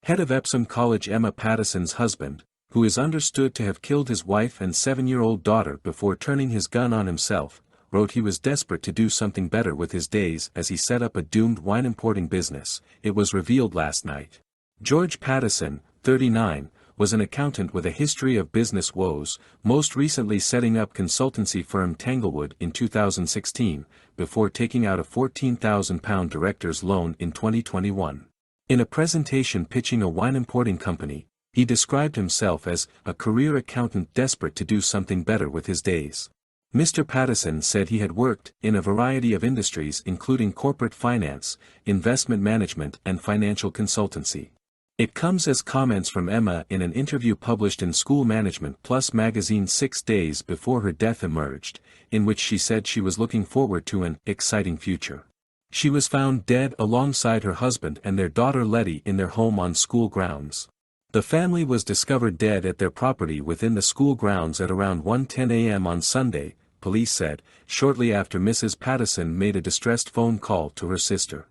Head of Epsom College Emma Pattison's husband, who is understood to have killed his wife and 7-year-old daughter before turning his gun on himself, wrote he was desperate to do something better with his days as he set up a doomed wine importing business, it was revealed last night. George Pattison, 39, was an accountant with a history of business woes, most recently setting up consultancy firm Tanglewood in 2016, before taking out a £14,000 director's loan in 2021. In a presentation pitching a wine importing company, he described himself as a career accountant desperate to do something better with his days. Mr. Pattison said he had worked in a variety of industries including corporate finance, investment management and financial consultancy. It comes as comments from Emma in an interview published in School Management Plus magazine 6 days before her death emerged, in which she said she was looking forward to an exciting future. She was found dead alongside her husband and their daughter Letty in their home on school grounds. The family was discovered dead at their property within the school grounds at around 1:10 a.m. on Sunday, police said, shortly after Mrs. Pattison made a distressed phone call to her sister.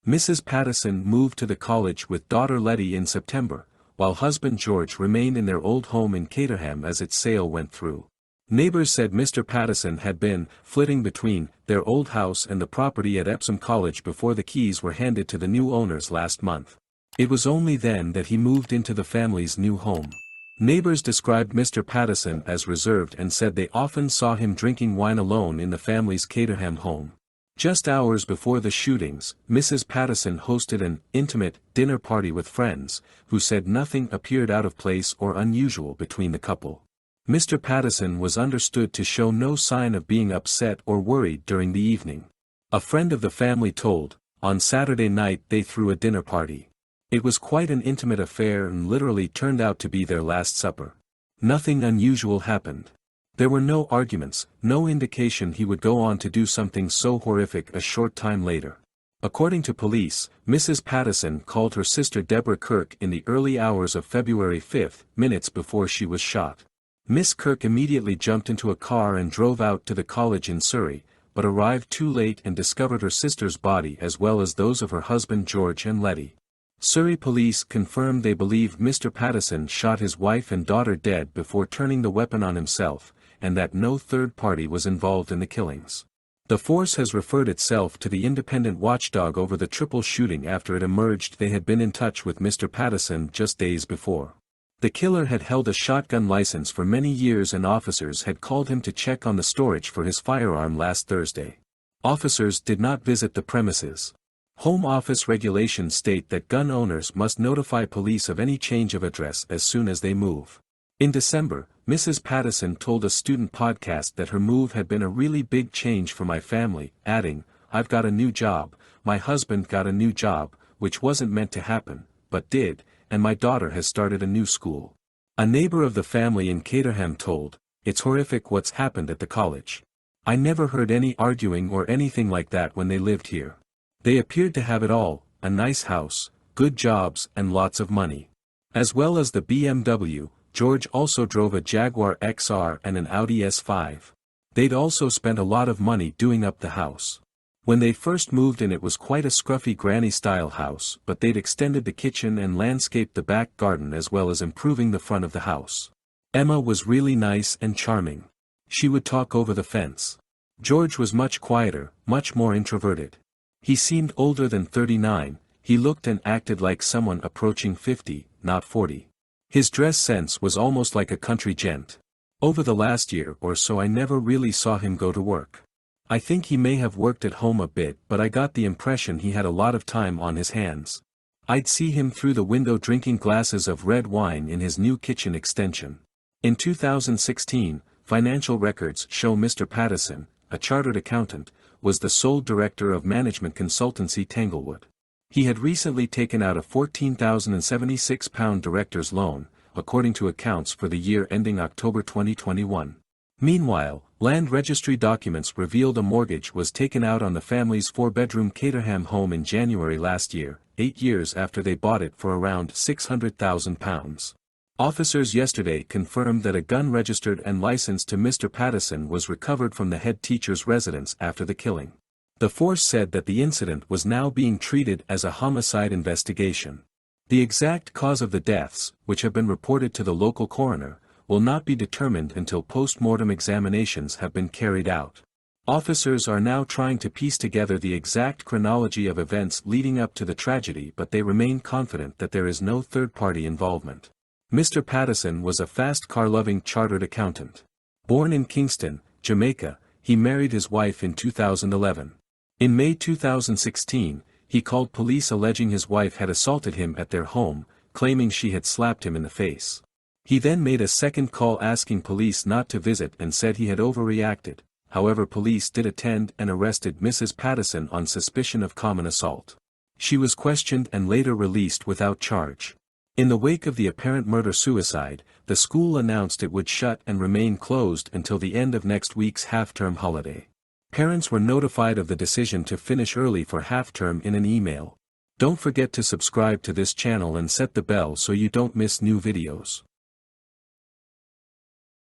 Mrs. Pattison moved to the college with daughter Letty in September, while husband George remained in their old home in Caterham as its sale went through. Neighbors said Mr. Pattison had been flitting between their old house and the property at Epsom College before the keys were handed to the new owners last month. It was only then that he moved into the family's new home. Neighbors described Mr. Pattison as reserved and said they often saw him drinking wine alone in the family's Caterham home. Just hours before the shootings, Mrs. Pattison hosted an intimate dinner party with friends, who said nothing appeared out of place or unusual between the couple. Mr. Pattison was understood to show no sign of being upset or worried during the evening. A friend of the family told, on Saturday night they threw a dinner party. It was quite an intimate affair and literally turned out to be their last supper. Nothing unusual happened. There were no arguments, no indication he would go on to do something so horrific a short time later. According to police, Mrs. Pattison called her sister Deborah Kirk in the early hours of February 5, minutes before she was shot. Miss Kirk immediately jumped into a car and drove out to the college in Surrey, but arrived too late and discovered her sister's body as well as those of her husband George and Letty. Surrey police confirmed they believe Mr. Pattison shot his wife and daughter dead before turning the weapon on himself, and that no third party was involved in the killings. The force has referred itself to the independent watchdog over the triple shooting after it emerged they had been in touch with Mr. Pattison just days before. The killer had held a shotgun license for many years and officers had called him to check on the storage for his firearm last Thursday. Officers did not visit the premises. Home Office regulations state that gun owners must notify police of any change of address as soon as they move. In December, Mrs. Pattison told a student podcast that her move had been a really big change for my family, adding, "I've got a new job, my husband got a new job, which wasn't meant to happen, but did, and my daughter has started a new school." A neighbor of the family in Caterham told, "It's horrific what's happened at the college. I never heard any arguing or anything like that when they lived here. They appeared to have it all, a nice house, good jobs and lots of money. As well as the BMW, George also drove a Jaguar XR and an Audi S5. They'd also spent a lot of money doing up the house. When they first moved in it was quite a scruffy granny-style house, but they'd extended the kitchen and landscaped the back garden as well as improving the front of the house. Emma was really nice and charming. She would talk over the fence. George was much quieter, much more introverted. He seemed older than 39, he looked and acted like someone approaching 50, not 40. His dress sense was almost like a country gent. Over the last year or so I never really saw him go to work. I think he may have worked at home a bit but I got the impression he had a lot of time on his hands. I'd see him through the window drinking glasses of red wine in his new kitchen extension." In 2016, financial records show Mr. Pattison, a chartered accountant, was the sole director of management consultancy Tanglewood. He had recently taken out a £14,076 director's loan, according to accounts for the year ending October 2021. Meanwhile, land registry documents revealed a mortgage was taken out on the family's 4-bedroom Caterham home in January last year, 8 years after they bought it for around £600,000. Officers yesterday confirmed that a gun registered and licensed to Mr. Pattison was recovered from the head teacher's residence after the killing. The force said that the incident was now being treated as a homicide investigation. The exact cause of the deaths, which have been reported to the local coroner, will not be determined until post-mortem examinations have been carried out. Officers are now trying to piece together the exact chronology of events leading up to the tragedy, but they remain confident that there is no third-party involvement. Mr. Pattison was a fast car-loving chartered accountant. Born in Kingston, Jamaica, he married his wife in 2011. In May 2016, he called police alleging his wife had assaulted him at their home, claiming she had slapped him in the face. He then made a second call asking police not to visit and said he had overreacted. However, police did attend and arrested Mrs. Pattison on suspicion of common assault. She was questioned and later released without charge. In the wake of the apparent murder-suicide, the school announced it would shut and remain closed until the end of next week's half-term holiday. Parents were notified of the decision to finish early for half-term in an email. Don't forget to subscribe to this channel and set the bell so you don't miss new videos.